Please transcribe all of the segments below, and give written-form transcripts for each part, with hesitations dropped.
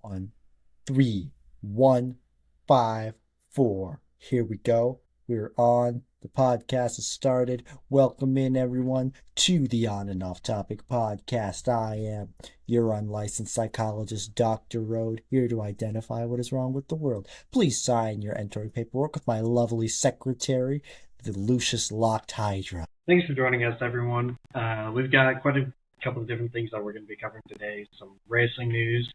1, 3, 1, 5, 4. Here we go. We're on. The podcast has started. Welcome in, everyone, to the On and Off Topic podcast. I am your unlicensed psychologist, Dr. Rode, here to identify what is wrong with the world. Please sign your entering paperwork with my lovely secretary, the Lucius Locked Hydra. Thanks for joining us, everyone. We've got quite a couple of different things that we're going to be covering today. Some racing news.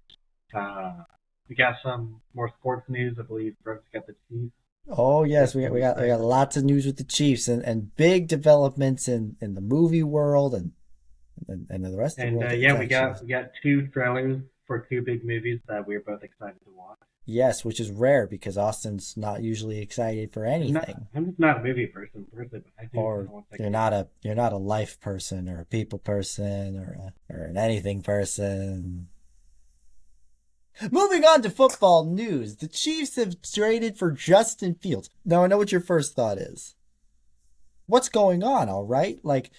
We got some more sports news. I believe Brett's got the Chiefs. Oh yes, we got lots of news with the Chiefs and big developments in the movie world and the rest of the world. We got two trailers for two big movies that we're both excited to watch. Yes, which is rare because Austin's not usually excited for anything. I'm just not a movie person, personally, but I do. Or you're not a life person or a people person or an anything person. Moving on to football news, the Chiefs have traded for Justin Fields. Now, I know what your first thought is. What's going on, all right? Like,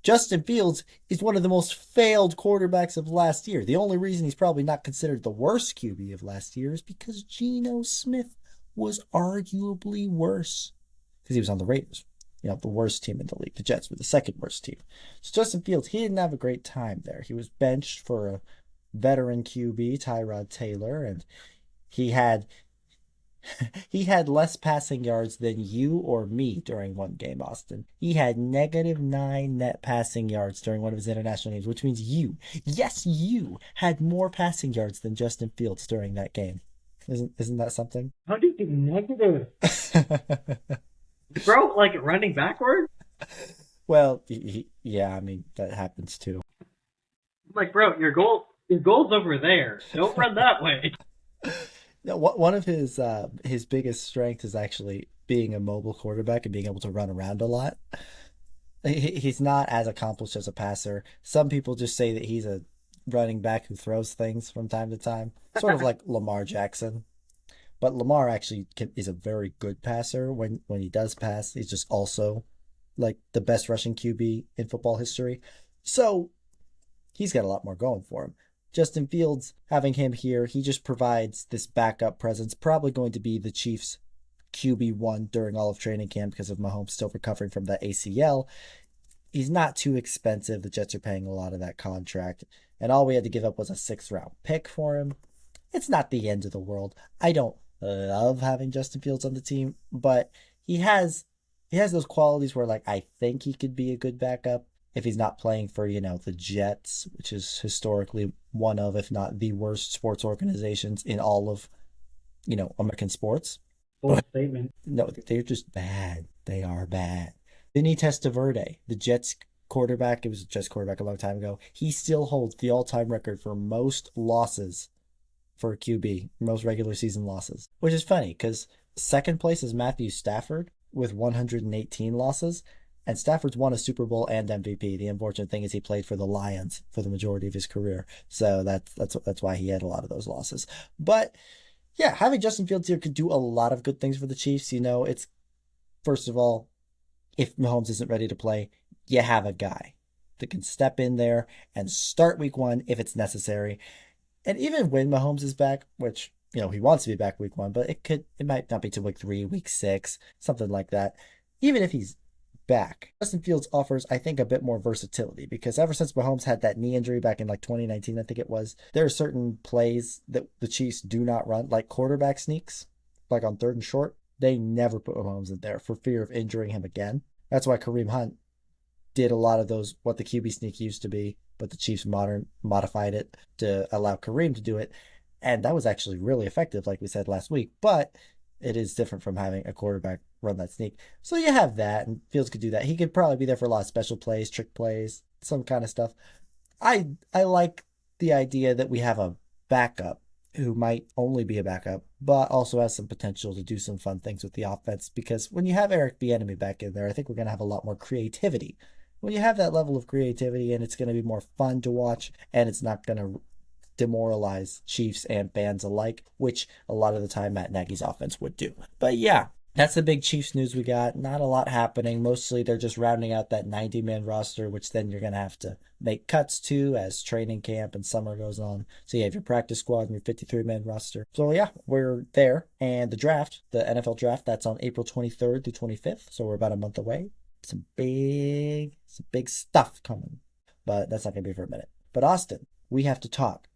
Justin Fields is one of the most failed quarterbacks of last year. The only reason he's probably not considered the worst QB of last year is because Geno Smith was arguably worse. Because he was on the Raiders, the worst team in the league. The Jets were the second worst team. So Justin Fields, he didn't have a great time there. He was benched for a veteran QB, Tyrod Taylor, and he had less passing yards than you or me during one game, Austin. He had -9 net passing yards during one of his international games, which means you had more passing yards than Justin Fields during that game. Isn't that something? How do you get negative? Bro, like running backward? Well, yeah, I mean, that happens too. Like, bro, your goal's over there. Don't run that way. No, one of his biggest strengths is actually being a mobile quarterback and being able to run around a lot. He's not as accomplished as a passer. Some people just say that he's a running back who throws things from time to time, sort of like Lamar Jackson. But Lamar actually is a very good passer when he does pass. He's just also like the best rushing QB in football history. So he's got a lot more going for him. Justin Fields, having him here, he just provides this backup presence, probably going to be the Chiefs' QB1 during all of training camp because of Mahomes still recovering from that ACL. He's not too expensive. The Jets are paying a lot of that contract, and all we had to give up was a 6th-round pick for him. It's not the end of the world. I don't love having Justin Fields on the team, but he has those qualities where, like, I think he could be a good backup. If he's not playing for, the Jets, which is historically one of, if not the worst sports organizations in all of, American sports. Bold statement. No, they're just bad. They are bad. Vinny Testaverde, the Jets quarterback, it was a Jets quarterback a long time ago. He still holds the all-time record for most losses for a QB, most regular season losses, which is funny because second place is Matthew Stafford with 118 losses. And Stafford's won a Super Bowl and MVP. The unfortunate thing is he played for the Lions for the majority of his career. So that's why he had a lot of those losses. But yeah, having Justin Fields here could do a lot of good things for the Chiefs. It's, first of all, if Mahomes isn't ready to play, you have a guy that can step in there and start week 1 if it's necessary. And even when Mahomes is back, which, he wants to be back week 1, but it might not be till week 3, week 6, something like that. Even if he's back, Justin Fields offers, I think, a bit more versatility because ever since Mahomes had that knee injury back in 2019, I think it was, there are certain plays that the Chiefs do not run, like quarterback sneaks, like on 3rd and short. They never put Mahomes in there for fear of injuring him again. That's why Kareem Hunt did a lot of those, what the QB sneak used to be, but the Chiefs modified it to allow Kareem to do it. And that was actually really effective, like we said last week, but it is different from having a quarterback run that sneak. So you have that, and Fields could do that. He could probably be there for a lot of special plays, trick plays, some kind of stuff. I like the idea that we have a backup who might only be a backup, but also has some potential to do some fun things with the offense, because when you have Eric Bieniemy back in there, I think we're going to have a lot more creativity. When you have that level of creativity, and it's going to be more fun to watch, and it's not going to demoralize Chiefs and fans alike, which a lot of the time Matt Nagy's offense would do. But yeah, That's the big Chiefs news we got. Not a lot happening. Mostly they're just rounding out that 90-man roster, which then you're going to have to make cuts to as training camp and summer goes on. So you have your practice squad and your 53-man roster. So yeah, we're there. And the draft, the NFL draft, that's on April 23rd through 25th. So we're about a month away. Some big stuff coming. But that's not going to be for a minute. But Austin, we have to talk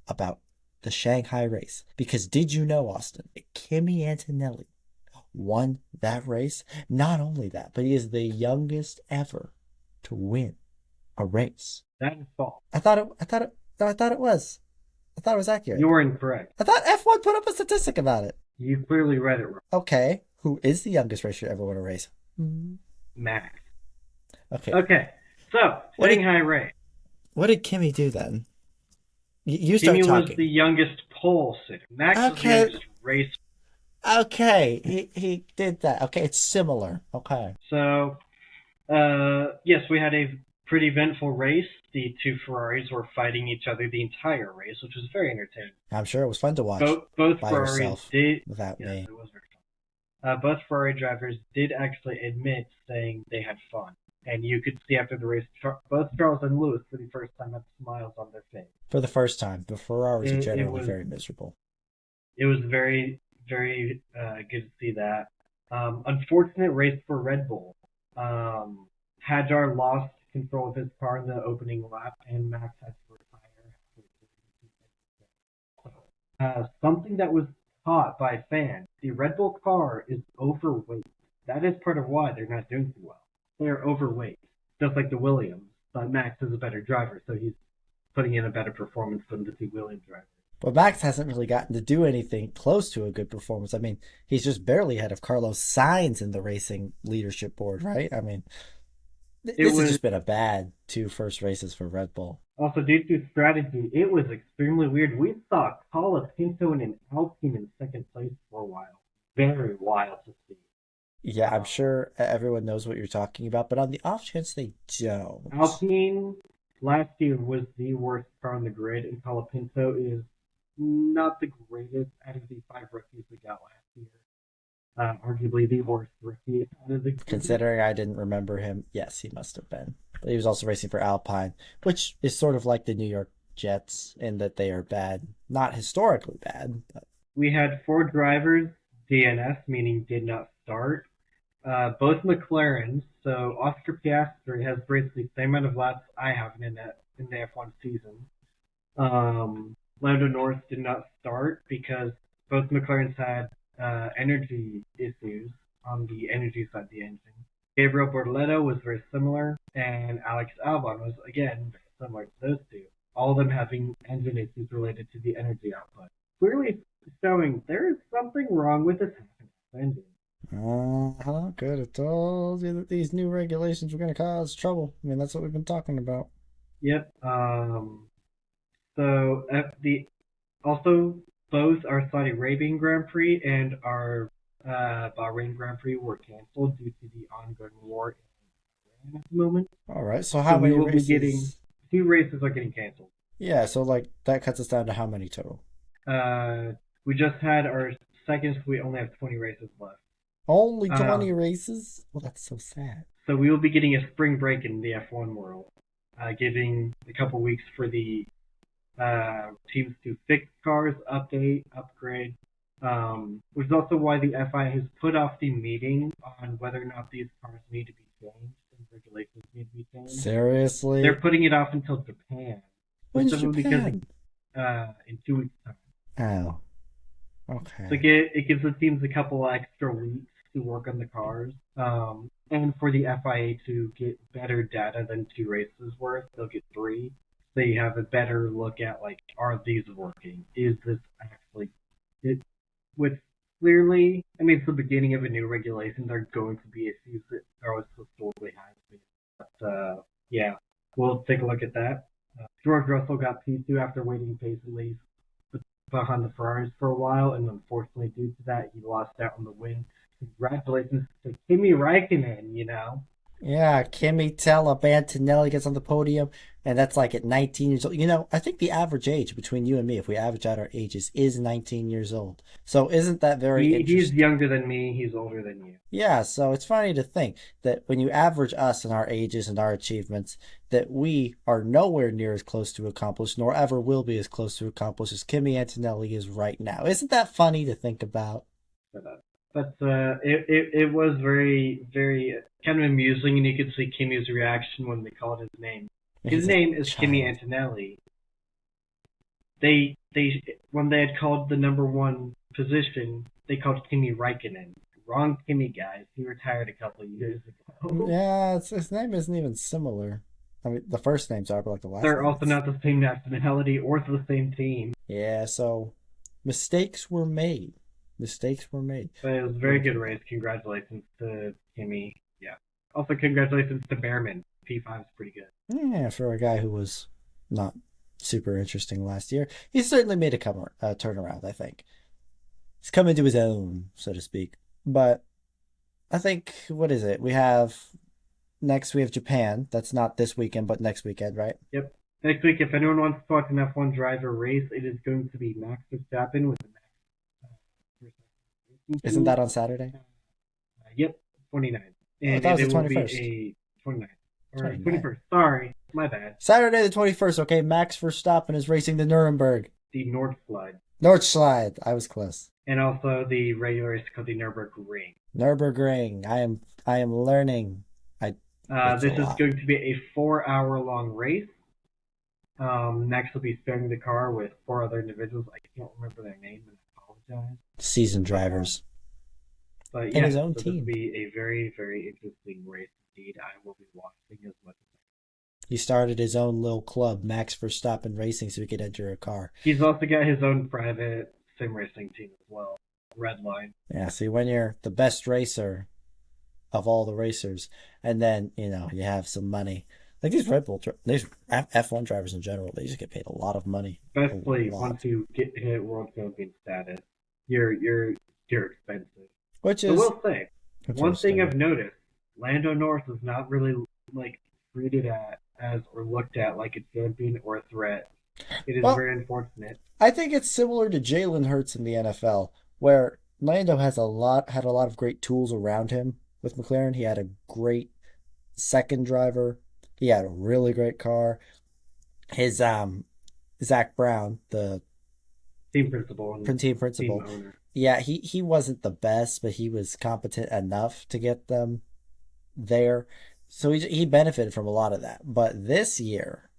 about the Shanghai race. Because did you know, Austin, that Kimi Antonelli won that race? Not only that, but he is the youngest ever to win a race. That is false. I thought it was. I thought it was accurate. You were incorrect. I thought F1 put up a statistic about it. You clearly read it wrong. Okay. Who is the youngest racer to ever win a race? Max. Okay. Okay. So, Shanghai race. What did Kimi do then? You start Kimi talking. was the youngest pole sitter. Max was the youngest race. Okay. He did that. Okay. It's similar. Okay. So, yes, we had a pretty eventful race. The two Ferraris were fighting each other the entire race, which was very entertaining. I'm sure it was fun to watch. Both by Ferraris yourself, did. Without yes, me. it was very fun. Both Ferrari drivers did actually admit saying they had fun. And you could see after the race, both Charles and Lewis, for the first time, had smiles on their face. For the first time. The Ferraris are generally very miserable. It was very, very good to see that. Unfortunate race for Red Bull. Hadjar lost control of his car in the opening lap, and Max had to retire. Something that was taught by fans. The Red Bull car is overweight. That is part of why they're not doing so well. They're overweight, just like the Williams. But Max is a better driver, so he's putting in a better performance than the two Williams drivers. But Max hasn't really gotten to do anything close to a good performance. I mean, he's just barely ahead of Carlos Sainz in the racing leadership board, right? I mean, this has just been a bad two first races for Red Bull. Also, due to strategy, it was extremely weird. We saw Colapinto and an Alpine in second place for a while. Very wild to see. Yeah, I'm sure everyone knows what you're talking about, but on the off chance they don't. Alpine last year was the worst car on the grid, and Colapinto is not the greatest out of the 5 rookies we got last year. Arguably the worst rookie out of the grid. Considering I didn't remember him, yes, he must have been. But he was also racing for Alpine, which is sort of like the New York Jets in that they are bad. Not historically bad, but... We had 4 drivers, DNS, meaning did not start. Both McLarens, so Oscar Piastri has raced the same amount of laps I have in the F1 season. Lando Norris did not start because both McLarens had energy issues on the energy side of the engine. Gabriel Bortoleto was very similar, and Alex Albon was, again, very similar to those two. All of them having engine issues related to the energy output. Clearly showing there is something wrong with this engine. Good. I told you that these new regulations were going to cause trouble. I mean, that's what we've been talking about. Yep. So also both our Saudi Arabian Grand Prix and our Bahrain Grand Prix were canceled due to the ongoing war in Iran at the moment. All right. So how many races? 2 races are getting canceled. Yeah. So that cuts us down to how many total? We just had our second. So we only have 20 races left. Only 20 races? Well, that's so sad. So we will be getting a spring break in the F1 world, giving a couple weeks for the teams to fix cars, update, upgrade, which is also why the FIA has put off the meeting on whether or not these cars need to be changed and regulations need to be changed. Seriously? They're putting it off until Japan. When's Japan? Because, in 2 weeks' time. Oh. Okay. So it gives the teams a couple extra weeks to work on the cars, and for the FIA to get better data than 2 races worth, they'll get 3. So you have a better look at, are these working? Is this actually it? With clearly, I mean, it's the beginning of a new regulation. There are going to be issues that are always historically high. But yeah, we'll take a look at that. George Russell got P2 after waiting patiently behind the Ferraris for a while, and unfortunately, due to that, he lost out on the win. Congratulations to Kimi Räikkönen, Yeah, Kimmy Tella Bantinelli gets on the podium, and that's like at 19 years old. I think the average age between you and me, if we average out our ages, is 19 years old. So isn't that very He's interesting? younger than me. He's older than you. Yeah, so it's funny to think that when you average us and our ages and our achievements, that we are nowhere near as close to accomplished, nor ever will be as close to accomplished as Kimmy Antonelli is right now. Isn't that funny to think about? It was very kind of amusing, and you could see Kimmy's reaction when they called his name. His He's a name is Kimmy child. Antonelli. They when they had called the number one position, they called Kimi Räikkönen. Wrong Kimi, guys. He retired a couple of years ago. Yeah, his name isn't even similar. I mean, the first names are, but like the last They're name, also it's not the same nationality or the same team. yeah. So mistakes were made. Mistakes were made. But it was a very good race. Congratulations to Kimi. Yeah. Also, congratulations to Behrman. P5 is pretty good. Yeah, for a guy who was not super interesting last year, he certainly made a turnaround. I think he's come into his own, so to speak. But I think what is it? We have Japan. That's not this weekend, but next weekend, right? Yep. Next week, if anyone wants to watch an F1 driver race, it is going to be Max Verstappen with the Max Isn't team. that on Saturday? Yep, 29th. Oh, I And thought it was it the will be 21st. a 29th. Or 29th. 21st. Sorry, my bad. Saturday the 21st. Okay, Max Verstappen is racing the Nuremberg. The Nordschleife. Nordschleife. I was close. And also the regular race called the Nürburgring. Nürburgring. I am learning. I It's a This is lot. going to be a 4 hour long race. Next will be sharing the car with four other individuals. I can't remember their names, and I apologize. Seasoned drivers But in yeah, his own so this will team. be a very interesting race indeed. I will be watching as much as He started his own little club, Max Verstappen Racing, so he could enter a car. he's also got his own private sim racing team as well. Redline. Yeah, see, when you're the best racer of all the racers, and then you have some money, like these F1 drivers in general, they just get paid a lot of money, a Especially once lot, you get hit world champion status, you're expensive. which But is we'll say one thing interesting. I've noticed: Lando Norris is not really like treated at as or looked at like a champion or a threat. It is Well, very unfortunate. I think it's similar to Jalen Hurts in the NFL, where Lando had a lot of great tools around him with McLaren. He had a great second driver. He had a really great car. His Zach Brown, the Team principal and team team principal, owner. yeah, he wasn't the best, but he was competent enough to get them there. So he benefited from a lot of that. But this year,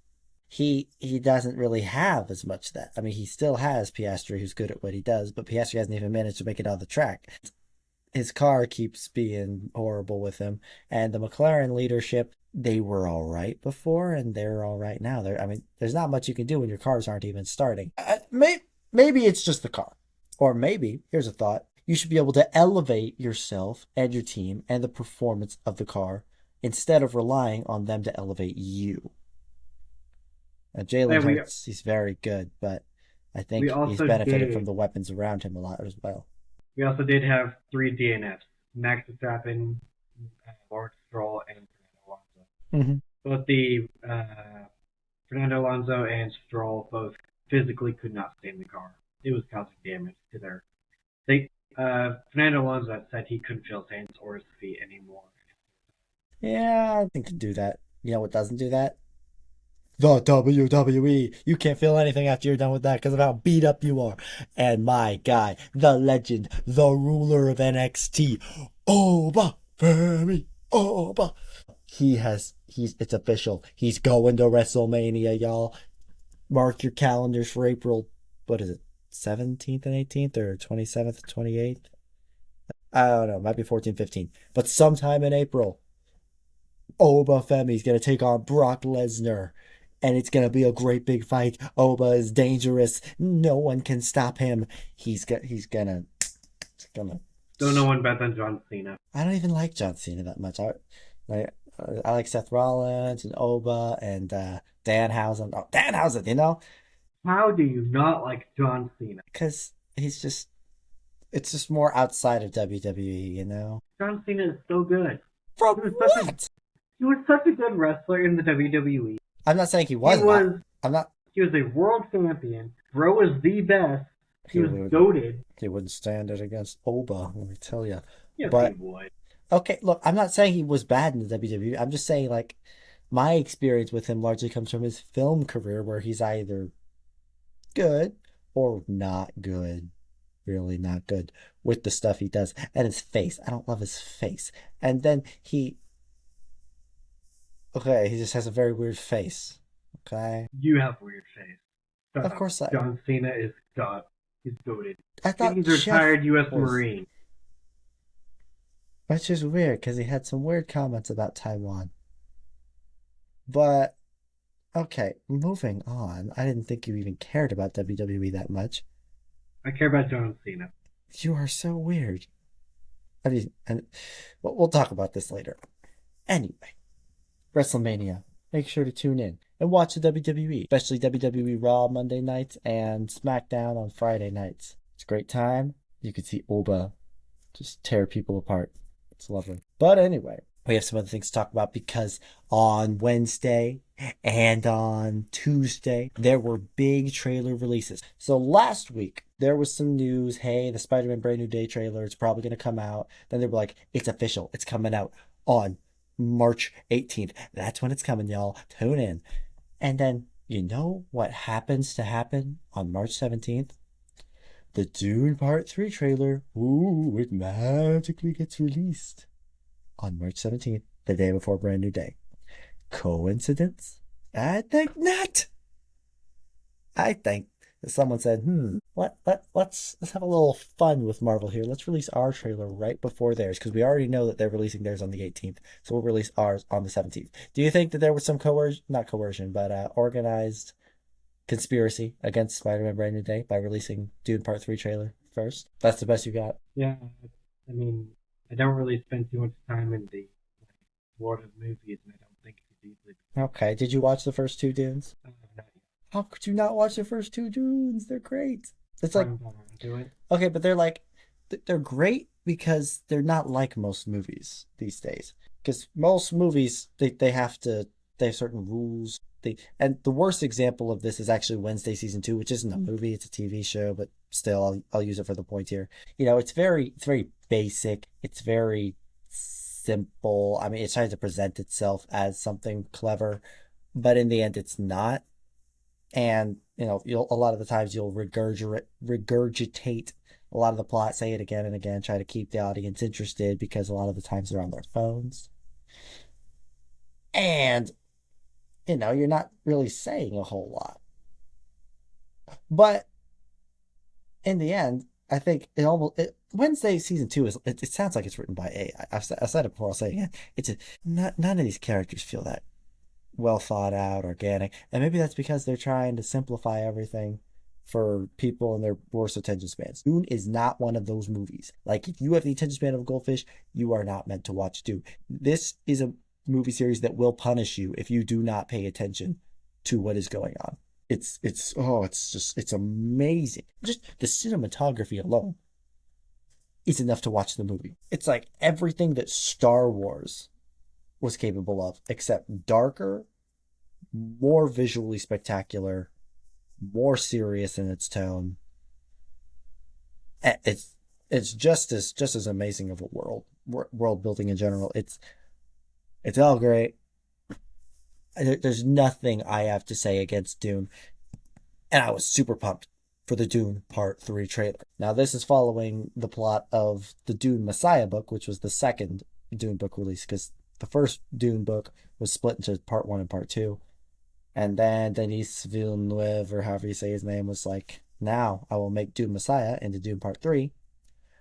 he doesn't really have as much of that. I mean, he still has Piastri, who's good at what he does, but Piastri hasn't even managed to make it on the track. His car keeps being horrible with him, and the McLaren leadership, they were all right before, and they're all right now. I mean, there's not much you can do when your cars aren't even starting. Maybe it's just the car, or maybe here's a thought: you should be able to elevate yourself and your team and the performance of the car instead of relying on them to elevate you. Jalen And Hurts, he's very good, but I we think he's also benefited from did the weapons around him a lot as well. we also did have three DNFs: Max Verstappen, Lawrence Stroll, and Fernando Alonso. Mm-hmm. Both the Fernando Alonso and Stroll both physically could not stay in the car. It was causing damage to their. Fernando Alonso had said he couldn't feel his hands or his feet anymore. Yeah, I think to do that. You know what doesn't do that? The WWE. You can't feel anything after you're done with that because of how beat up you are. And my guy, the legend, the ruler of NXT, Oba Femi, Oba. It's official. He's going to WrestleMania, y'all. Mark your calendars for April, what is it, 17th and 18th or 27th, 28th? I don't know. It might be 14, 15. But sometime in April, Oba Femi's going to take on Brock Lesnar. And it's going to be a great big fight. Oba is dangerous. No one can stop him. He's gonna. Still no one better than John Cena. I don't even like John Cena that much. I like Seth Rollins and Oba and Danhausen. Oh, Danhausen, How do you not like John Cena? because it's just more outside of WWE, John Cena is so good. From He was such a what? He was such a good wrestler in the WWE. I'm not saying he He was not. was I'm not. he was a world champion. Bro was the best. He He was would. goated. He wouldn't stand it against Oba. Let me tell you. Yes, he But would. okay, look, I'm not saying he was bad in the WWE. I'm just saying like my experience with him largely comes from his film career, where he's either good or not good. Really not good with the stuff he does. And his face. I don't love his face. And then okay, he just has a very weird face. Okay. You have a weird face. Shut Of up. course, John Cena is God. He's goated. I And thought he's a Chef retired U.S. was, Marine. which is weird because he had some weird comments about Taiwan. But okay, moving on. I didn't think you even cared about WWE that much. I care about John Cena. You are so weird. I mean, and we'll talk about this later. Anyway, WrestleMania. Make sure to tune in and watch the WWE, especially WWE Raw Monday nights and SmackDown on Friday nights. It's a great time. You can see Oba just tear people apart. It's lovely. But anyway, we have some other things to talk about because on Wednesday and on Tuesday, there were big trailer releases. So last week, there was some news. Hey, the Spider-Man Brand New Day trailer is probably going to come out. Then they were like, it's official. It's coming out on March 18th. That's when it's coming, y'all. Tune in. And then, you know what happens to happen on March 17th? The Dune Part 3 trailer, it magically gets released on March 17th, the day before Brand New Day. Coincidence? I think not. I think someone said, let's have a little fun with Marvel here. Let's release our trailer right before theirs, because we already know that they're releasing theirs on the 18th. So we'll release ours on the 17th. Do you think that there was some not coercion, but organized conspiracy against Spider-Man Brand New Day by releasing Dune Part 3 trailer first? That's the best you got? Yeah, I mean, I don't really spend too much time in the world of movies, and I don't think it's easily. Okay, did you watch the first two Dunes? Not How could you not watch the first two Dunes? They're great. It's like, do it. okay, but they're great because they're not like most movies these days. Because most movies, they have certain rules. And the worst example of this is actually Wednesday season 2, which isn't a movie, it's a TV show, but still, I'll use it for the point here. You know, it's very basic. It's very simple. I mean, it's trying to present itself as something clever, but in the end, it's not. And you know, a lot of the times you'll regurgitate a lot of the plot, say it again and again, try to keep the audience interested because a lot of the times they're on their phones. And you know, you're not really saying a whole lot. But in the end, I think Wednesday season 2 it sounds like it's written by AI. I've said it before. I'll say it again. None of these characters feel that well thought out, organic, and maybe that's because they're trying to simplify everything for people in their worst attention spans. Dune is not one of those movies. Like, if you have the attention span of a goldfish, you are not meant to watch Dune. This is a movie series that will punish you if you do not pay attention to what is going on. It's amazing. Just the cinematography alone is enough to watch the movie. It's like everything that Star Wars was capable of, except darker, more visually spectacular, more serious in its tone. It's just as amazing of a world building in general. It's all great. There's nothing I have to say against Dune, and I was super pumped for the Dune Part 3 trailer. Now, this is following the plot of the Dune Messiah book, which was the second Dune book release, because the first Dune book was split into Part 1 and Part 2. And then Denis Villeneuve, or however you say his name, was like, now I will make Dune Messiah into Dune Part 3.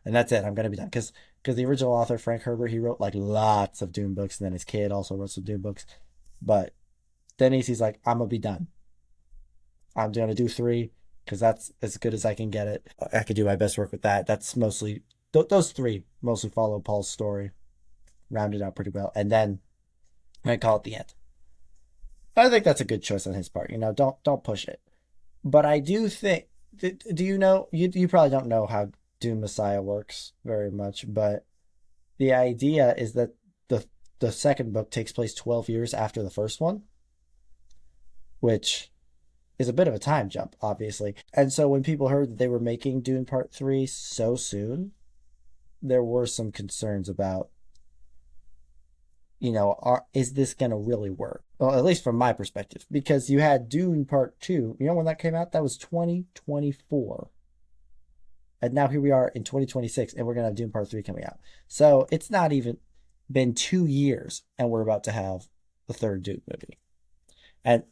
And that's it. I'm going to be done. Because the original author, Frank Herbert, he wrote like lots of Dune books. And then his kid also wrote some Dune books. But Denis, he's like, I'm going to be done. I'm going to do 3 because that's as good as I can get it. I could do my best work with that. That's mostly, those 3 mostly follow Paul's story. Rounded out pretty well. And then I call it the end. I think that's a good choice on his part. You know, don't push it. But I do think, do you know, you probably don't know how Dune Messiah works very much, but the idea is that the second book takes place 12 years after the first one, which is a bit of a time jump, obviously. And so when people heard that they were making Dune Part 3 so soon, there were some concerns about, is this going to really work? Well, at least from my perspective, because you had Dune Part 2. You know when that came out? That was 2024. And now here we are in 2026, and we're going to have Dune Part 3 coming out. So it's not even been 2 years, and we're about to have the third Dune movie. And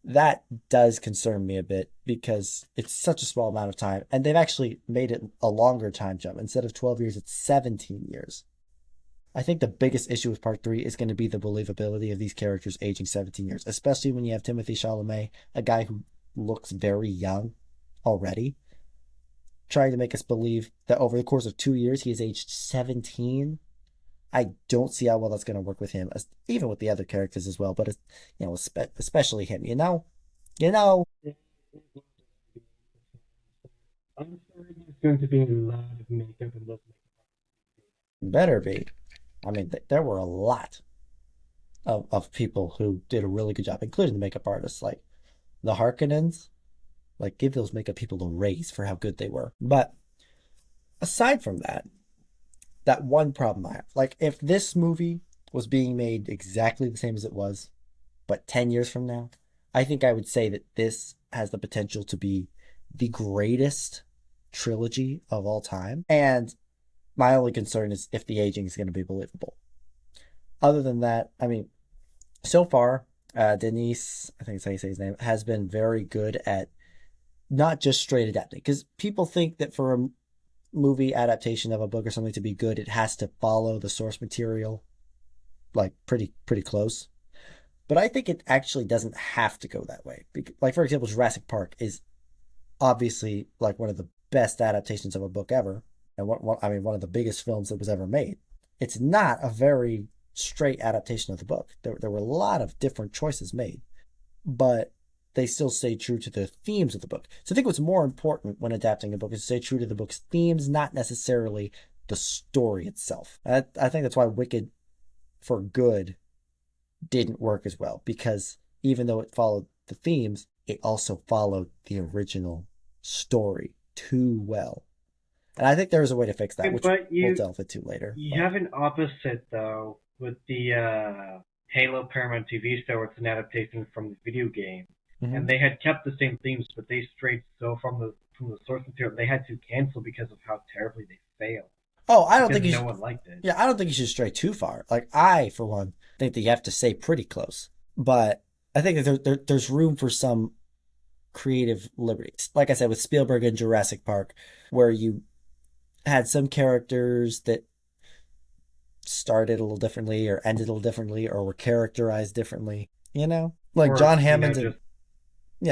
that does concern me a bit because it's such a small amount of time. And they've actually made it a longer time jump. Instead of 12 years, it's 17 years. I think the biggest issue with Part 3 is going to be the believability of these characters aging 17 years, especially when you have Timothée Chalamet, a guy who looks very young already, trying to make us believe that over the course of 2 years, he has aged 17. I don't see how well that's going to work with him, even with the other characters as well, but especially him, I'm sure there's going to be a lot of makeup and lip. Better be. I mean, there were a lot of people who did a really good job, including the makeup artists, like the Harkonnens. Like, give those makeup people a raise for how good they were. But aside from that one problem I have, like, if this movie was being made exactly the same as it was, but 10 years from now, I think I would say that this has the potential to be the greatest trilogy of all time. And my only concern is if the aging is going to be believable. Other than that, I mean, so far, Denis, I think that's how you say his name, has been very good at not just straight adapting. Because people think that for a movie adaptation of a book or something to be good, it has to follow the source material, like pretty close. But I think it actually doesn't have to go that way. Like, for example, Jurassic Park is obviously like one of the best adaptations of a book ever. And one of the biggest films that was ever made. It's not a very straight adaptation of the book. There were a lot of different choices made, but they still stay true to the themes of the book. So I think what's more important when adapting a book is to stay true to the book's themes, not necessarily the story itself. I think that's why Wicked for Good didn't work as well, because even though it followed the themes, it also followed the original story too well. And I think there's a way to fix that, which we'll delve into later. You have an opposite, though, with the Halo Paramount TV show. It's an adaptation from the video game. Mm-hmm. And they had kept the same themes, but they strayed so from the source material, they had to cancel because of how terribly they failed. Oh, I don't think no one liked it. Yeah, I don't think you should stray too far. Like, I, for one, think that you have to stay pretty close. But I think that there's room for some creative liberties. Like I said, with Spielberg and Jurassic Park, where you had some characters that started a little differently or ended a little differently or were characterized differently, like John Hammond.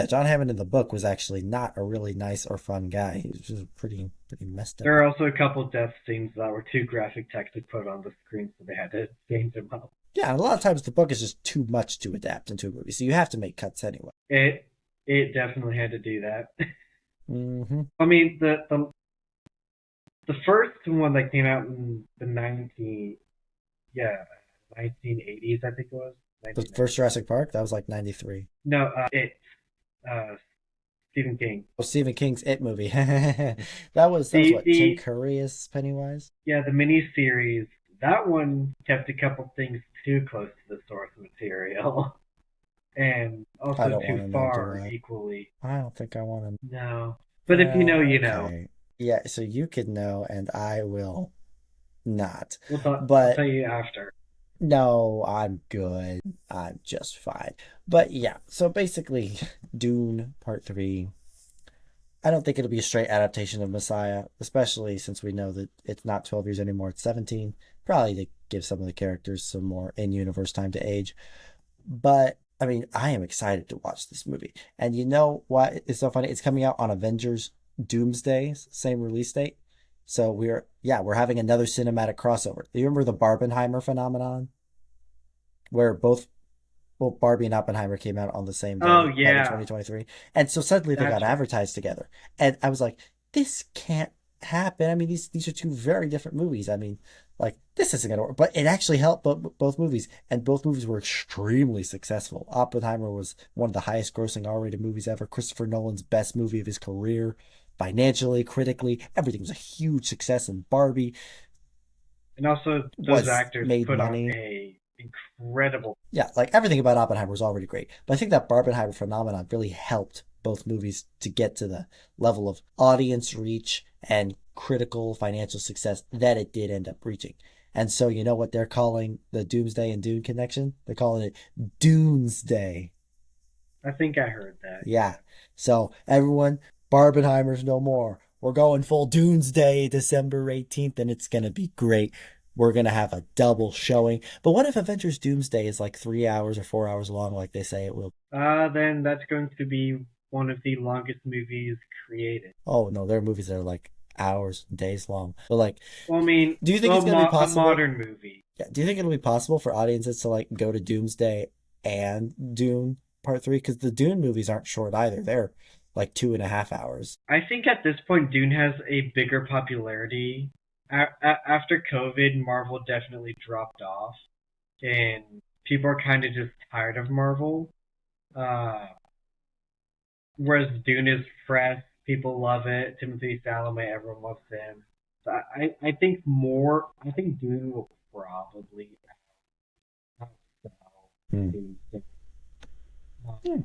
John Hammond in the book was actually not a really nice or fun guy. He was just pretty messed up. There are also a couple of death scenes that were too graphic text to put on the screen, so they had to change them up. Yeah, and a lot of times the book is just too much to adapt into a movie, so you have to make cuts anyway. It definitely had to do that. Mm-hmm. I mean, the first one that came out in the 1980s, I think it was. The first Jurassic Park? That was like 93. No, Stephen King. Oh, Stephen King's It movie. that was what, Tim Curry as Pennywise? Yeah, the miniseries. That one kept a couple things too close to the source material. And also too far equally. I don't think I want to. No. But if you know, you know. Yeah, so you could know, and I will not. I'll tell you after. No, I'm good. I'm just fine. But yeah, so basically, Dune Part 3. I don't think it'll be a straight adaptation of Messiah, especially since we know that it's not 12 years anymore, it's 17. Probably to give some of the characters some more in-universe time to age. But, I mean, I am excited to watch this movie. And you know what? It's so funny. It's coming out on Avengers Doomsday, same release date. So we're having another cinematic crossover. Do you remember the Barbenheimer phenomenon? Where both Barbie and Oppenheimer came out on the same day. Oh, yeah. 2023. And so suddenly they got advertised together. And I was like, this can't happen. I mean, these are two very different movies. I mean, like this isn't gonna work, but it actually helped both movies, and both movies were extremely successful. Oppenheimer was one of the highest grossing R-rated movies ever. Christopher Nolan's best movie of his career, financially, critically, everything was a huge success. And Barbie And also, those was actors made put on money. a incredible. Yeah, like everything about Oppenheimer was already great. But I think that Barbenheimer phenomenon really helped both movies to get to the level of audience reach and critical financial success that it did end up reaching. And so, you know what they're calling the Doomsday and Dune connection? They're calling it Doomsday. I think I heard that. Yeah. Yeah. So, everyone, Barbenheimer's no more. We're going full Doomsday December 18th, and it's going to be great. We're going to have a double showing. But what if Avengers Doomsday is like 3 hours or 4 hours long, like they say it will? Then that's going to be one of the longest movies created. Oh, no, there are movies that are like hours, days long. But like, Well, I mean, do you think it's going to be a possible? modern movie. Yeah, do you think it'll be possible for audiences to like go to Doomsday and Dune Part 3? Because the Dune movies aren't short either. They're like 2.5 hours. I think at this point, Dune has a bigger popularity. After COVID, Marvel definitely dropped off, and people are kind of just tired of Marvel. Uh, Whereas Dune is fresh, people love it. Timothy Chalamet, everyone loves him. So I think more. I think Dune will probably outsell Hmm. Doomsday. Hmm. Um,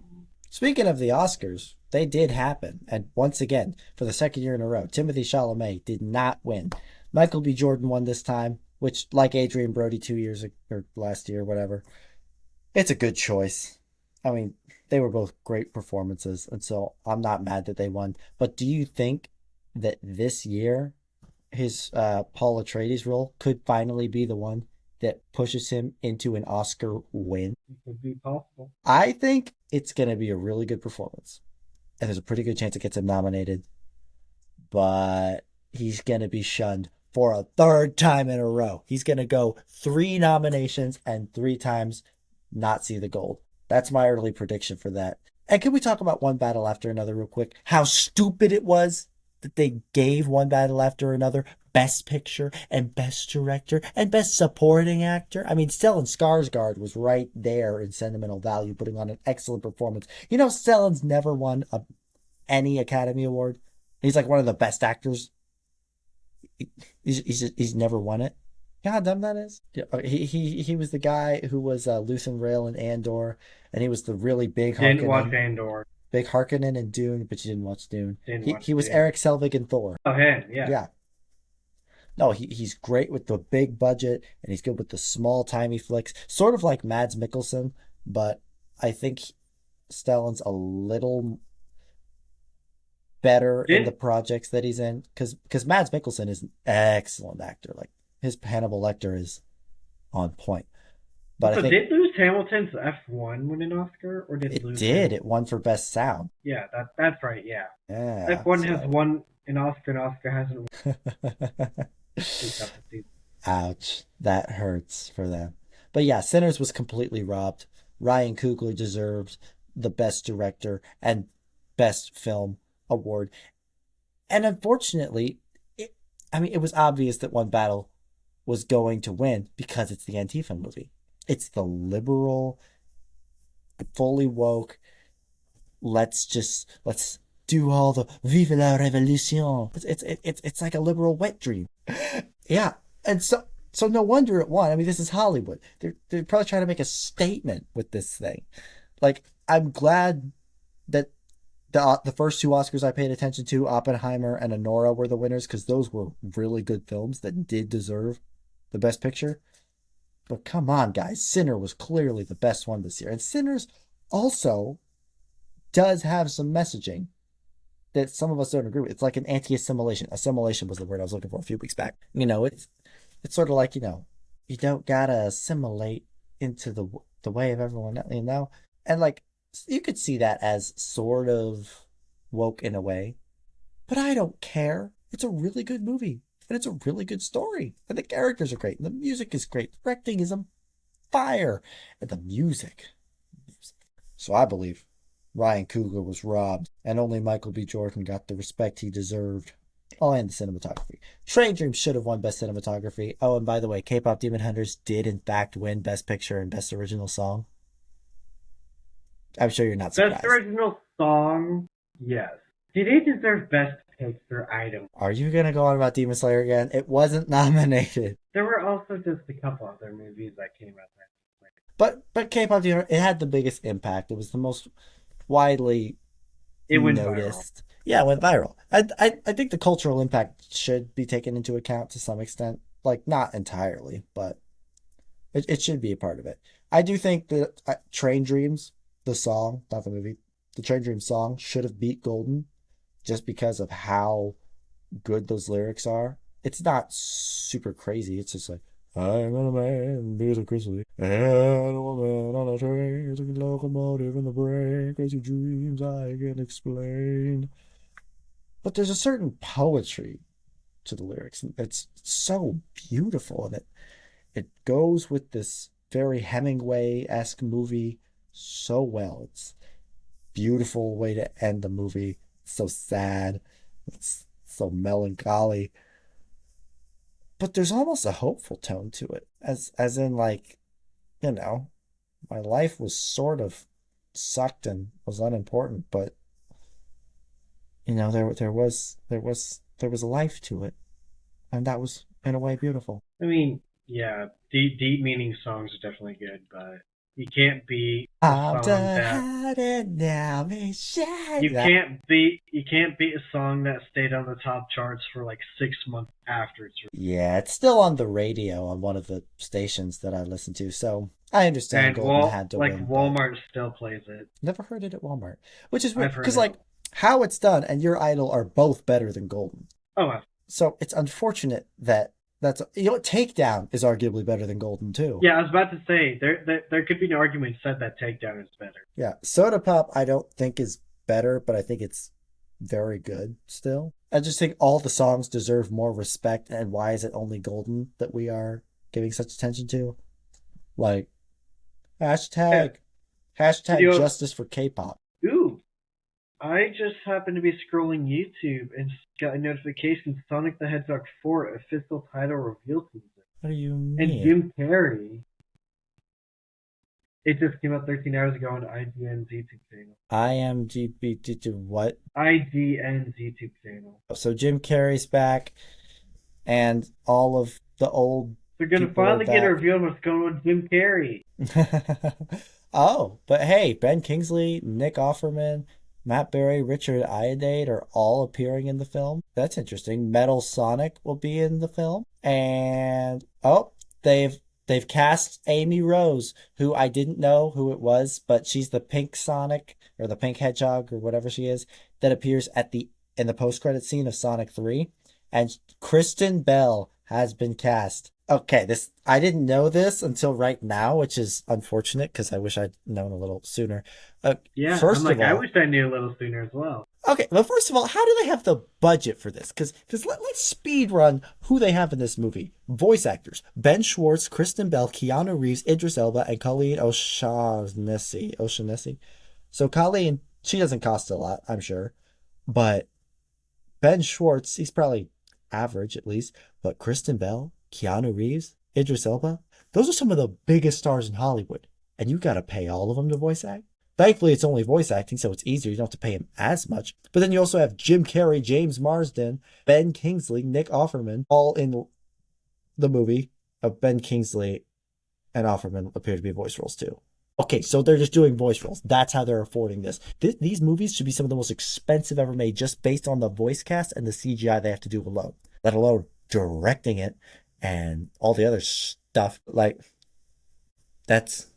Speaking of the Oscars, they did happen. And once again, for the second year in a row, Timothy Chalamet did not win. Michael B. Jordan won this time, which, like Adrian Brody 2 years or last year, whatever, it's a good choice. I mean, they were both great performances, and so I'm not mad that they won. But do you think that this year his Paul Atreides role could finally be the one that pushes him into an Oscar win? it could be possible. I think it's going to be a really good performance, and there's a pretty good chance it gets him nominated, but he's going to be shunned for a third time in a row. He's going to go 3 nominations and 3 times not see the gold. That's my early prediction for that. And can we talk about One Battle After Another real quick? How stupid it was that they gave One Battle After Another Best Picture and Best Director and Best Supporting Actor. I mean, Stellan Skarsgård was right there in sentimental value, putting on an excellent performance. You know, Stellan's never won any Academy Award. He's like one of the best actors. He's never won it. You know how dumb that is? Yeah, he was the guy who was Luthen Rail in Andor, and he was the really Didn't watch Andor. big Harkonnen in Dune, but you didn't watch Dune. Didn't He watch he was Dune. Eric Selvig in Thor. Oh, him, yeah. Yeah, no, he's great with the big budget, and he's good with the small timey flicks, sort of like Mads Mikkelsen, but I think Stellan's a little better in the Did projects that he's in because Mads Mikkelsen is an excellent actor. Like his Hannibal Lecter is on point. But I so think did Lewis Hamilton's F1 win an Oscar, or did it Lewis did. Hamilton? It won for best sound. Yeah, that's right. Yeah, Yeah. F1 has So. won an Oscar, and Oscar hasn't won a. Ouch. That hurts for them. But yeah, Sinners was completely robbed. Ryan Coogler deserves the best director and best film award. And unfortunately, I mean, it was obvious that One Battle was going to win because it's the Antifa movie. It's the liberal, fully woke. Let's do all the Vive la Revolution. It's like a liberal wet dream. Yeah, and so no wonder it won. I mean, this is Hollywood. They're probably trying to make a statement with this thing. Like, I'm glad that the first two Oscars I paid attention to, Oppenheimer and Anora, were the winners because those were really good films that did deserve the Best Picture. But come on, guys, Sinner was clearly the best one this year, and Sinners also does have some messaging that some of us don't agree with. It's like an anti-assimilation. Assimilation was the word I was looking for a few weeks back. You know, it's sort of like, you don't gotta assimilate into the way of everyone else, and like you could see that as sort of woke in a way, but I don't care. It's a really good movie, and it's a really good story, and the characters are great, and the music is great. The directing is on fire, and the music. So I believe Ryan Coogler was robbed, and only Michael B. Jordan got the respect he deserved. Oh, and the cinematography. Train Dreams should have won Best Cinematography. Oh, and by the way, K-pop Demon Hunters did in fact win Best Picture and Best Original Song. I'm sure you're not Best surprised. original song, yes. Do they deserve best picture item? Are you gonna go on about Demon Slayer again? It wasn't nominated. There were also just a couple other movies that came out there. But K-pop Demon, it had the biggest impact. It was the most widely It went viral. noticed. Yeah, it went viral. I think the cultural impact should be taken into account to some extent. Like, not entirely, but it should be a part of it. I do think that Train Dreams, the song, not the movie, the Train Dreams song should have beat Golden just because of how good those lyrics are. It's not super crazy. It's just like, I'm a man, music grizzly, and a woman on a train, it's a locomotive in the brain, crazy dreams I can't explain. But there's a certain poetry to the lyrics. It's so beautiful, and it goes with this very Hemingway-esque movie so well. It's beautiful way to end the movie. It's so sad. It's so melancholy. But there's almost a hopeful tone to it. As in like, you know, my life was sort of sucked and was unimportant, but there was a life to it. And that was in a way beautiful. I mean, yeah, deep meaning songs are definitely good, but you can't beat a I'm song done that hiding now, me shine. you That can't beat a song that stayed on the top charts for like 6 months after it's released. Yeah, it's still on the radio on one of the stations that I listen to, so I understand And Golden had to like win, but Walmart still plays it. never heard it at Walmart. Which is weird, I've heard because it. like how it's done and Your Idol are both better than Golden. Oh, So it's unfortunate that Takedown is arguably better than Golden too. yeah, I was about to say there could be an argument said that Takedown is better. Yeah, Soda Pop I don't think is better, but I think it's very good still. I just think all the songs deserve more respect, and why is it only Golden that we are giving such attention to? Like Yeah, hashtag hashtag you justice for K-pop. ooh, I just happened to be scrolling YouTube and got a notification Sonic the Hedgehog 4 official title reveal teaser. What do you And mean? Jim Carrey, it just came out 13 hours ago on IGN's YouTube channel. IMGB to what? IGN's YouTube channel. So Jim Carrey's back, and all of the old They're gonna people are finally get a back. reveal of what's going on with Jim Carrey. Oh, but hey, Ben Kingsley, Nick Offerman, Matt Berry, Richard Iodade are all appearing in the film. That's interesting. Metal Sonic will be in the film. And oh, they've cast Amy Rose, who I didn't know who it was, but she's the pink Sonic or the pink Hedgehog or whatever she is that appears at the in the post-credit scene of Sonic 3. And Kristen Bell has been cast. Okay, this I didn't know this until right now, which is unfortunate because I wish I'd known a little sooner. Uh, Yeah, I'm first of like, I all, wish I knew a little sooner as well. okay, well, first of all, how do they have the budget for this? Because let's speed run who they have in this movie. Voice actors: Ben Schwartz, Kristen Bell, Keanu Reeves, Idris Elba, and Colleen O'Shaughnessy. O'Shaughnessy. So Colleen, she doesn't cost a lot, I'm sure, but Ben Schwartz, he's probably average at least. But Kristen Bell, Keanu Reeves, Idris Elba, those are some of the biggest stars in Hollywood. And you gotta pay all of them to voice act? Thankfully, it's only voice acting, so it's easier. You don't have to pay him as much. But then you also have Jim Carrey, James Marsden, Ben Kingsley, Nick Offerman, all in the movie. Ben Kingsley and Offerman appear to be voice roles too. Okay, so they're just doing voice roles. That's how they're affording this. These movies should be some of the most expensive ever made just based on the voice cast and the CGI they have to do alone, let alone directing it and all the other stuff. Like, that's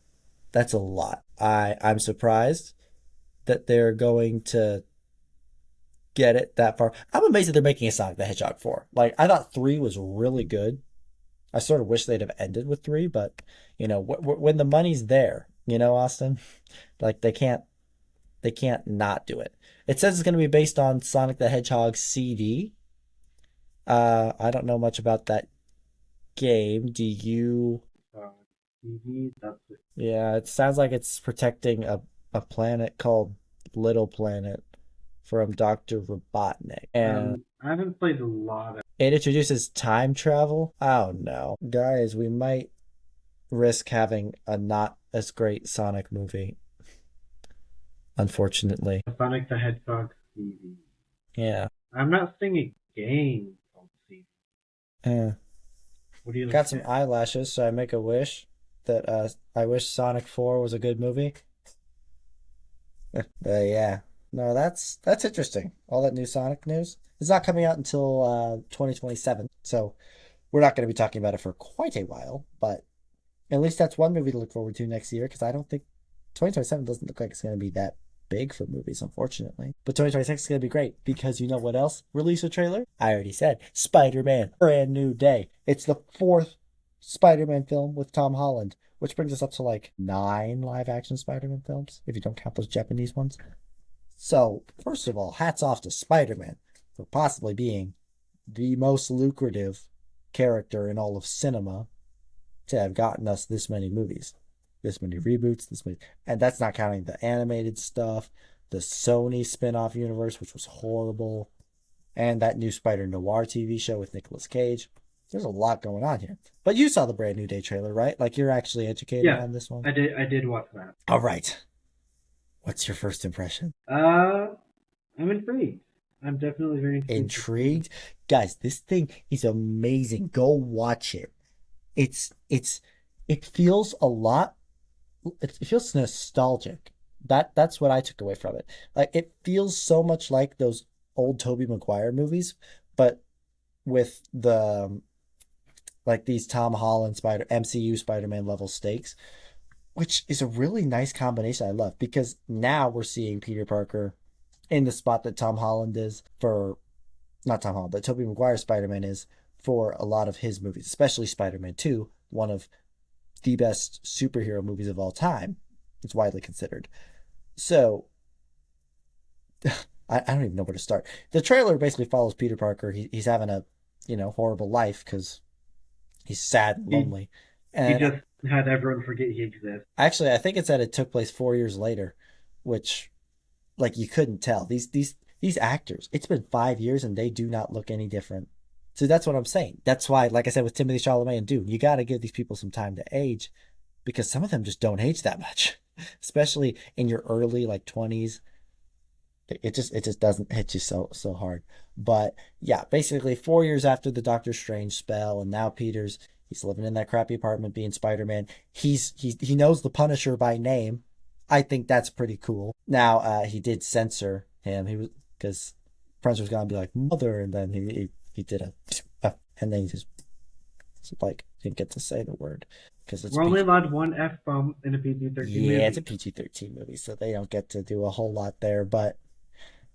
a lot. I'm surprised that they're going to get it that far. I'm amazed that they're making a Sonic the Hedgehog 4. Like, I thought 3 was really good. I sort of wish they'd have ended with 3, but when the money's there, Austin, like they can't not do it. It says it's going to be based on Sonic the Hedgehog CD. I don't know much about that game. Do you? TV, that's it. Yeah, it sounds like it's protecting a planet called Little Planet from Dr. Robotnik. And I haven't played a lot of. It introduces time travel. Oh no. Guys, we might risk having a not as great Sonic movie, unfortunately. Sonic the Hedgehog CV. Yeah. I'm not seeing a game called CV. Yeah. What do you look Got some at? eyelashes, so I make a wish that I wish Sonic 4 was a good movie. Yeah. No, that's interesting. All that new Sonic news. It's not coming out until 2027, so we're not going to be talking about it for quite a while, but at least that's one movie to look forward to next year because I don't think 2027 doesn't look like it's going to be that big for movies, unfortunately. But 2026 is going to be great because you know what else? Release a trailer? I already said Spider-Man, brand new day. It's the fourth Spider-Man film with Tom Holland, which brings us up to like 9 live-action Spider-Man films, if you don't count those Japanese ones. So, first of all, hats off to Spider-Man for possibly being the most lucrative character in all of cinema to have gotten us this many movies, this many reboots, this many, and that's not counting the animated stuff, the Sony spin-off universe, which was horrible, and that new Spider Noir TV show with Nicolas Cage. There's a lot going on here. But you saw the brand new day trailer, right? Like you're actually educated Yeah, on this one. I did. I did watch that. All right. What's your first impression? I'm intrigued. I'm definitely very interested. Intrigued? Guys, this thing is amazing. Go watch it. It's it feels a lot it feels nostalgic. That's what I took away from it. Like it feels so much like those old Tobey Maguire movies, but with the like these Tom Holland Spider MCU Spider-Man level stakes, which is a really nice combination I love because now we're seeing Peter Parker in the spot that Tom Holland is for not Tom Holland, but Tobey Maguire Spider-Man is for a lot of his movies, especially Spider-Man 2, one of the best superhero movies of all time. It's widely considered. So I don't even know where to start. The trailer basically follows Peter Parker. He's having a horrible life because he's sad and He lonely. he And just had everyone forget he exists. actually, I think it's that it took place 4 years later, which like you couldn't tell. These actors, it's been 5 years and they do not look any different. So that's what I'm saying. That's why, like I said, with Timothy Chalamet and Dune, you got to give these people some time to age because some of them just don't age that much, especially in your early like 20s. It just doesn't hit you so hard. But yeah, basically 4 years after the Doctor Strange spell, and now he's living in that crappy apartment being Spider-Man. He knows the Punisher by name. I think that's pretty cool. Now he did censor him. He was because Prince was gonna be like mother, and then he did and then he just like didn't get to say the word because it's We're only PG. allowed one F bomb in a PG-13 Yeah, it's a movie. PG-13 movie, so they don't get to do a whole lot there. But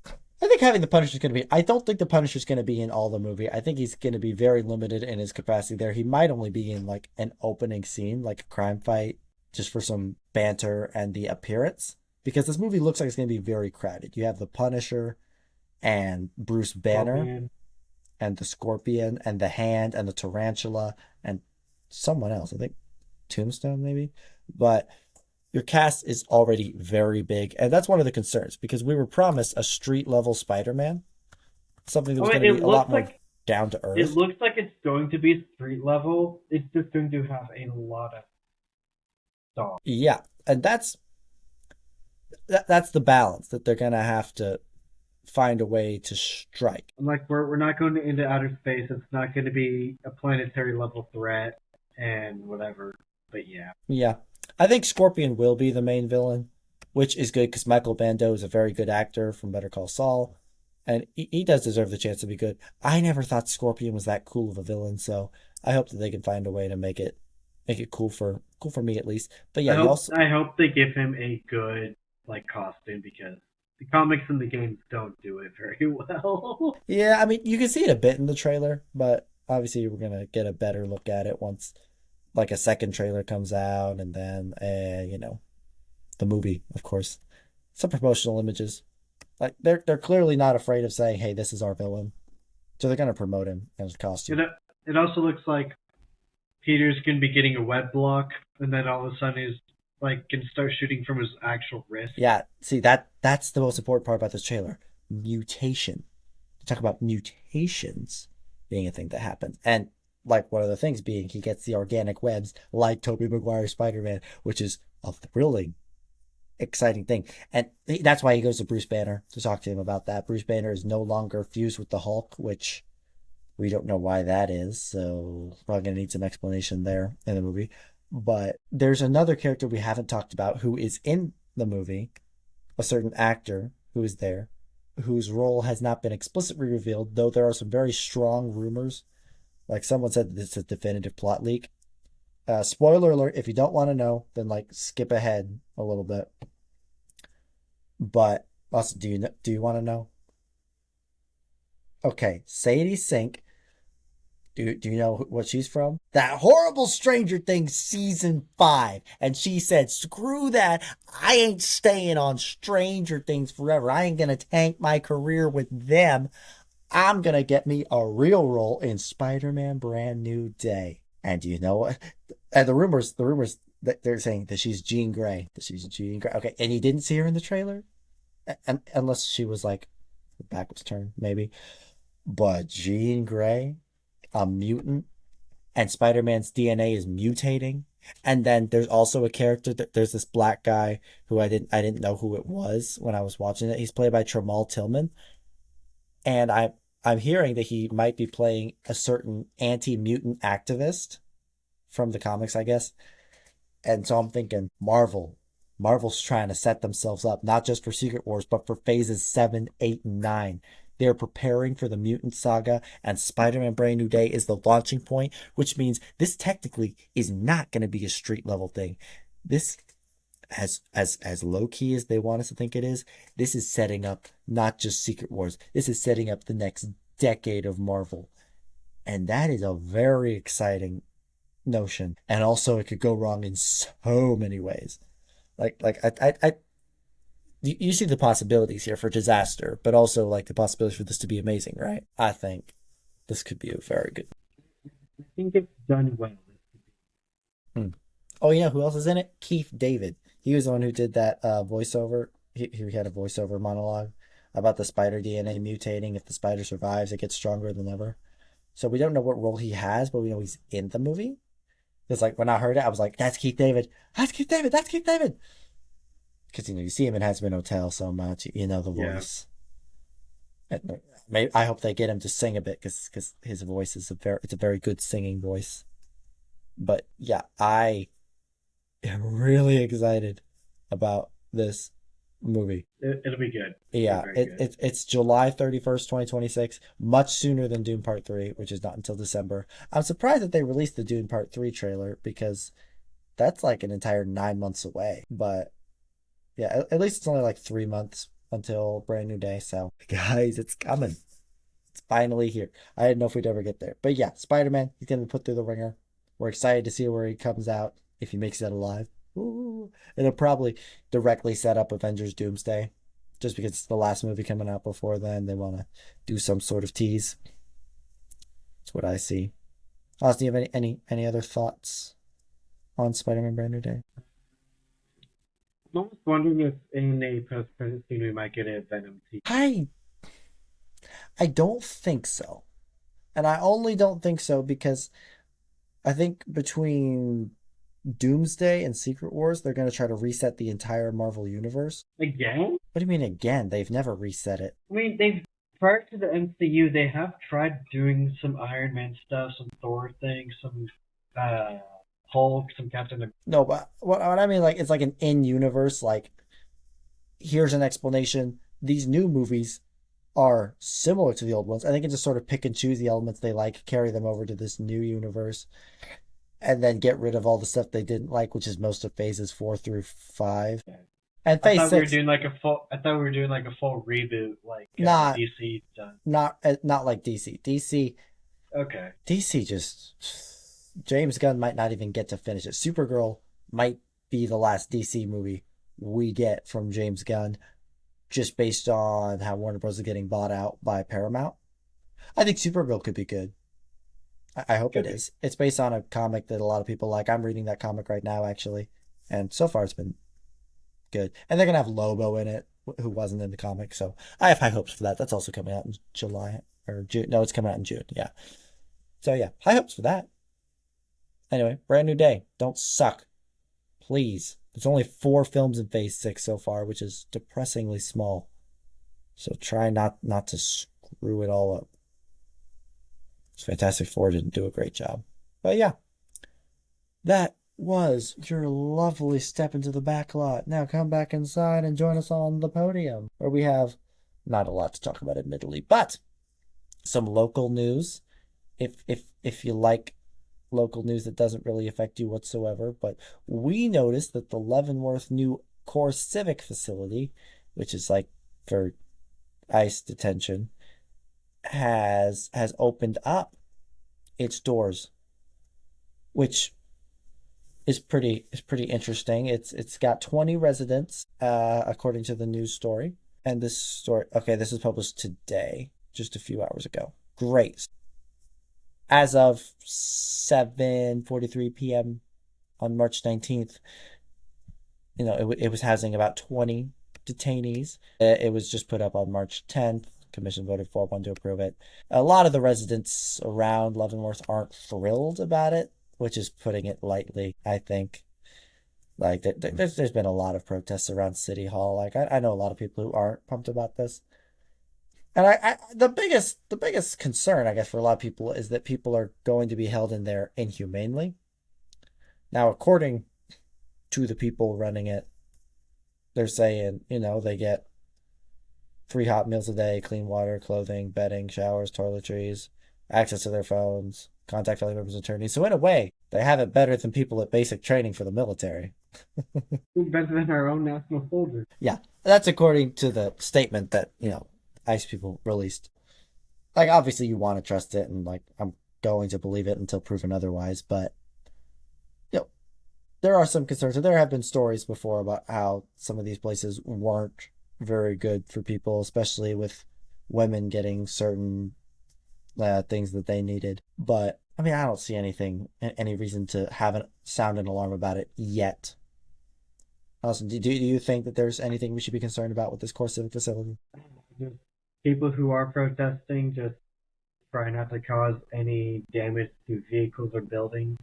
I think having the Punisher's going to be. I don't think the Punisher's going to be in all the movie. I think he's going to be very limited in his capacity there. He might only be in like an opening scene, like a crime fight, just for some banter and the appearance. Because this movie looks like it's going to be very crowded. You have the Punisher and Bruce Banner Scorpion. and the Scorpion and the Hand and the Tarantula and someone else. I think Tombstone maybe. But your cast is already very big, and that's one of the concerns because we were promised a street level Spider-Man, something that Oh, was going to be a lot more down to it earth. looks like it's going to be street level. It's just going to have a lot of stuff. Yeah, and that's the balance that they're going to have to find a way to strike. Like we're not going into outer space. It's not going to be a planetary level threat and whatever. But yeah, Yeah, I think Scorpion will be the main villain, which is good because Michael Bando is a very good actor from Better Call Saul, and he does deserve the chance to be good. I never thought Scorpion was that cool of a villain, so I hope that they can find a way to make it cool for me at least. But yeah, I you hope also I hope they give him a good like costume because the comics and the games don't do it very well. yeah, I mean you can see it a bit in the trailer, but obviously we're gonna get a better look at it once like a second trailer comes out, and then the movie, of course, some promotional images. Like they're clearly not afraid of saying, "Hey, this is our villain," so they're gonna promote him in his it costume. it also looks like Peter's gonna be getting a web block, and then all of a sudden he's like can start shooting from his actual wrist. Yeah, see that's the most important part about this trailer. Mutation. to talk about mutations being a thing that happens. And like one of the things being he gets the organic webs like Tobey Maguire's Spider-Man, which is a thrilling, exciting thing. And that's why he goes to Bruce Banner to talk to him about that. Bruce Banner is no longer fused with the Hulk, which we don't know why that is. So probably going to need some explanation there in the movie. But there's another character we haven't talked about who is in the movie, a certain actor who is there, whose role has not been explicitly revealed, though there are some very strong rumors. Like someone said this is a definitive plot leak. Spoiler alert, if you don't want to know, then like skip ahead a little bit. But also, do you want to know? Okay, Sadie Sink. Do you know what she's from? That horrible Stranger Things season 5. And she said, screw that. I ain't staying on Stranger Things forever. I ain't going to tank my career with them. I'm going to get me a real role in Spider-Man Brand New Day. And do you know what? And the rumors that they're saying that she's Jean Grey. That she's Jean Grey. Okay, and you didn't see her in the trailer? Unless she was like, her back was turned, maybe. But Jean Grey, a mutant, and Spider-Man's DNA is mutating. And then there's also a character that there's this black guy who I didn't know who it was when I was watching it. He's played by Tramal Tillman. And I'm hearing that he might be playing a certain anti-mutant activist from the comics, I guess. And so I'm thinking Marvel's trying to set themselves up not just for Secret Wars, but for phases 7, 8, and 9. They're preparing for the mutant saga, and Spider-Man Brand New Day is the launching point, which means this technically is not going to be a street level thing. This, as low key as they want us to think it is, this is setting up not just Secret Wars. This is setting up the next decade of Marvel, and that is a very exciting notion. And also, it could go wrong in so many ways. I you see the possibilities here for disaster, but also like the possibilities for this to be amazing, right? I think this could be a very good. I think it's done well. Hmm. Oh, you know who else is in it? Keith David. He was the one who did that voiceover. He had a voiceover monologue about the spider DNA mutating. If the spider survives, it gets stronger than ever. So we don't know what role he has, but we know he's in the movie. It's like when I heard it, I was like, "That's Keith David. That's Keith David. That's Keith David." Because you see him in Hazbin Hotel so much, you know the Yeah. voice. Maybe I hope they get him to sing a bit because his voice is a very good singing voice. But yeah, I am really excited about this movie. It'll be good. Yeah, Very good. it's July 31st, 2026, much sooner than Dune Part 3, which is not until December. I'm surprised that they released the Dune Part 3 trailer because that's like an entire 9 months away. But yeah, at least it's only like 3 months until Brand New Day. So, guys, it's coming. It's finally here. I didn't know if we'd ever get there. But yeah, Spider-Man, he's going to be put through the ringer. We're excited to see where he comes out, if he makes it alive. Ooh. It'll probably directly set up Avengers Doomsday. Just because it's the last movie coming out before then. They want to do some sort of tease. That's what I see. Austin, do you have any other thoughts on Spider-Man Brand New Day? I'm almost wondering if in a post-credit scene we might get a Venom team. I don't think so. And I only don't think so because I think between Doomsday and Secret Wars, they're going to try to reset the entire Marvel universe. Again? What do you mean again? They've never reset it. I mean, prior to the MCU, they have tried doing some Iron Man stuff, some Thor things, some Hulk, some Captain America. No, but what I mean, like, it's like an in-universe, like, here's an explanation. These new movies are similar to the old ones. I think it just sort of pick and choose the elements they like, carry them over to this new universe, and then get rid of all the stuff they didn't like, which is most of phases 4 through 5. And I phase thought we were 6, doing like a full. I thought we were doing like a full reboot, like not DC done. not like DC. Okay. DC just James Gunn might not even get to finish it. Supergirl might be the last DC movie we get from James Gunn, just based on how Warner Bros. Is getting bought out by Paramount. I think Supergirl could be good. I hope it is. It's based on a comic that a lot of people like. I'm reading that comic right now, actually, and so far it's been good. And they're gonna have Lobo in it, who wasn't in the comic. So I have high hopes for that. That's also coming out in July or June. No, it's coming out in June. Yeah. So yeah, high hopes for that. Anyway, brand new day. Don't suck, please. There's only 4 films in Phase 6 so far, which is depressingly small. So try not to screw it all up. Fantastic Four didn't do a great job. But yeah, that was your lovely step into the backlot. Now come back inside and join us on the podium, where we have not a lot to talk about, admittedly, but some local news. If you like local news that doesn't really affect you whatsoever, but we noticed that the Leavenworth new CoreCivic facility, which is like for ICE detention, has opened up its doors, which is pretty interesting. It's got 20 residents, according to the news story. And this story, okay, this is published today, just a few hours ago. Great. As of 7:43 p.m. on March 19th, it was housing about 20 detainees. It was just put up on March 10th. Commission voted 4-1 to approve it. A lot of the residents around Leavenworth aren't thrilled about it, which is putting it lightly, I think. Like, there's been a lot of protests around City Hall. Like, I know a lot of people who aren't pumped about this. And the biggest concern, I guess, for a lot of people is that people are going to be held in there inhumanely. Now, according to the people running it, they're saying, they get 3 hot meals a day, clean water, clothing, bedding, showers, toiletries, access to their phones, contact family members and attorneys. So in a way, they have it better than people at basic training for the military. Better than our own national soldiers. Yeah, that's according to the statement that, ICE people released. Like, obviously you want to trust it, and like, I'm going to believe it until proven otherwise, but there are some concerns. And there have been stories before about how some of these places weren't very good for people, especially with women getting certain things that they needed. But I mean, I don't see any reason to sound an alarm about it yet. Austin, do you think that there's anything we should be concerned about with this CoreCivic facility? Just people who are protesting, just try not to cause any damage to vehicles or buildings.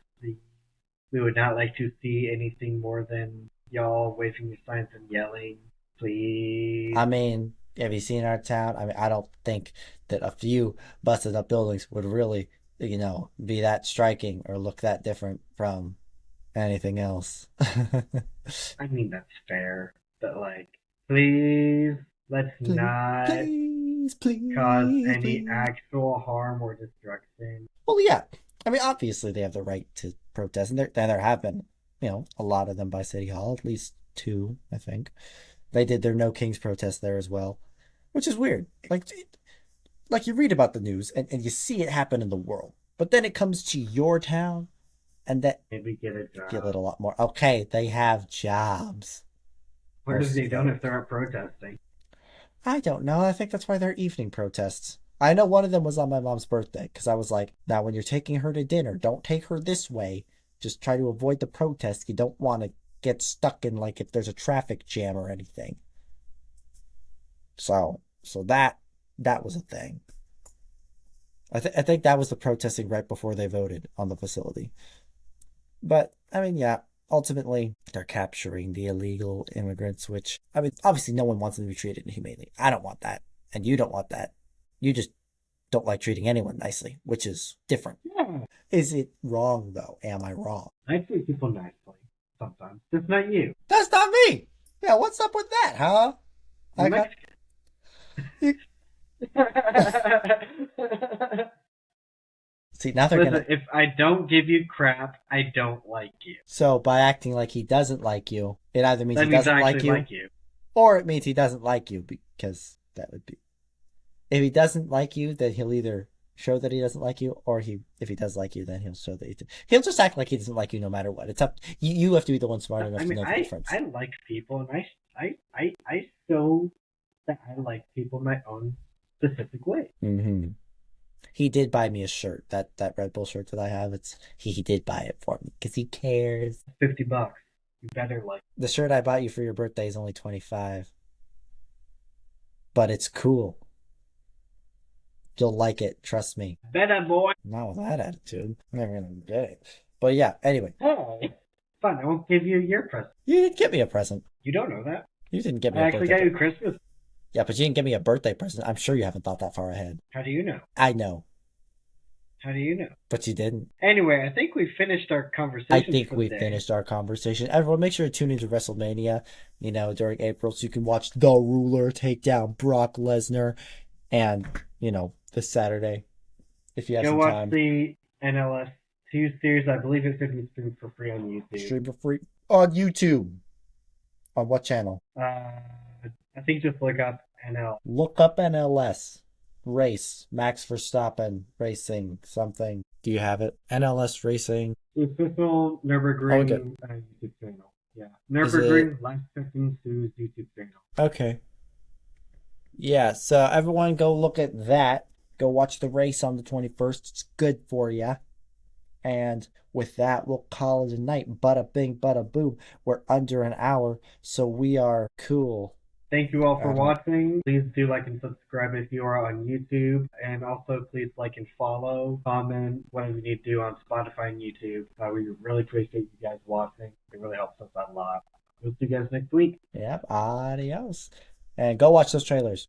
We would not like to see anything more than y'all waving your signs and yelling, please. I mean, have you seen our town? I mean, I don't think that a few busted up buildings would really, be that striking or look that different from anything else. I mean, that's fair, but like, please, let's not cause any actual harm or destruction. Well, yeah. I mean, obviously they have the right to protest, and there have been, a lot of them by City Hall, at least 2, I think. They did their No Kings protest there as well, which is weird. Like you read about the news and you see it happen in the world, but then it comes to your town, and that maybe get a job. Get it a lot more. Okay, they have jobs. What if they don't if they're not protesting? I don't know. I think that's why they're evening protests. I know one of them was on my mom's birthday, because I was like, now when you're taking her to dinner, don't take her this way. Just try to avoid the protest. You don't want to get stuck in, like, if there's a traffic jam or anything. So that was a thing. I think that was the protesting right before they voted on the facility. But, I mean, yeah, ultimately, they're capturing the illegal immigrants, which, I mean, obviously no one wants them to be treated inhumanely. I don't want that, and you don't want that. You just don't like treating anyone nicely, which is different. Yeah. Is it wrong, though? Am I wrong? I treat people nicely sometimes. Just not you. That's not me! Yeah, what's up with that, huh? See, now they're gonna... If I don't give you crap, I don't like you. So, by acting like he doesn't like you, it either means he doesn't like you, or it means he doesn't like you, because that would be... If he doesn't like you, then he'll either show that he doesn't like you, or if he does like you, then he'll show that he'll just act like he doesn't like you no matter what. It's up. You have to be the one smart enough to know the difference. I like people, and I show that I like people in my own specific way. Mm-hmm. He did buy me a shirt. That Red Bull shirt that I have. He did buy it for me because he cares. $50. You better like. The shirt I bought you for your birthday is only $25. but it's cool. You'll like it, trust me. Better boy. Not with that attitude. I'm never gonna get it. But yeah, anyway. Hey, fine. I won't give you your present. You didn't get me a present. You don't know that. You didn't get me I a actually birthday got you present. Christmas. Yeah, but you didn't get me a birthday present. I'm sure you haven't thought that far ahead. How do you know? I know, How do you know? but you didn't. Anyway, I think we finished our conversation. I think we finished our conversation. Everyone, make sure to tune into WrestleMania, during April so you can watch The Ruler take down Brock Lesnar and, this Saturday if you have Go some watch time. the NLS 2 series. I believe it's going to be streamed for free on YouTube. Stream for free on YouTube. On what channel? I think just look up NL. Look up NLS race, Max Verstappen racing something. Do you have it? NLS racing. The official Nürburgring Okay. YouTube channel. Yeah. Nürburgring Live Seconds News YouTube channel. Okay. Yeah, so everyone go look at that. Go watch the race on the 21st. It's good for you. And with that, we'll call it a night. Bada bing, bada boom. We're under an hour, so we are cool. Thank you all for watching. Please do like and subscribe if you are on YouTube. And also please like and follow, comment, whatever you need to do on Spotify and YouTube. We really appreciate you guys watching. It really helps us out a lot. We'll see you guys next week. Yep, adios. And go watch those trailers.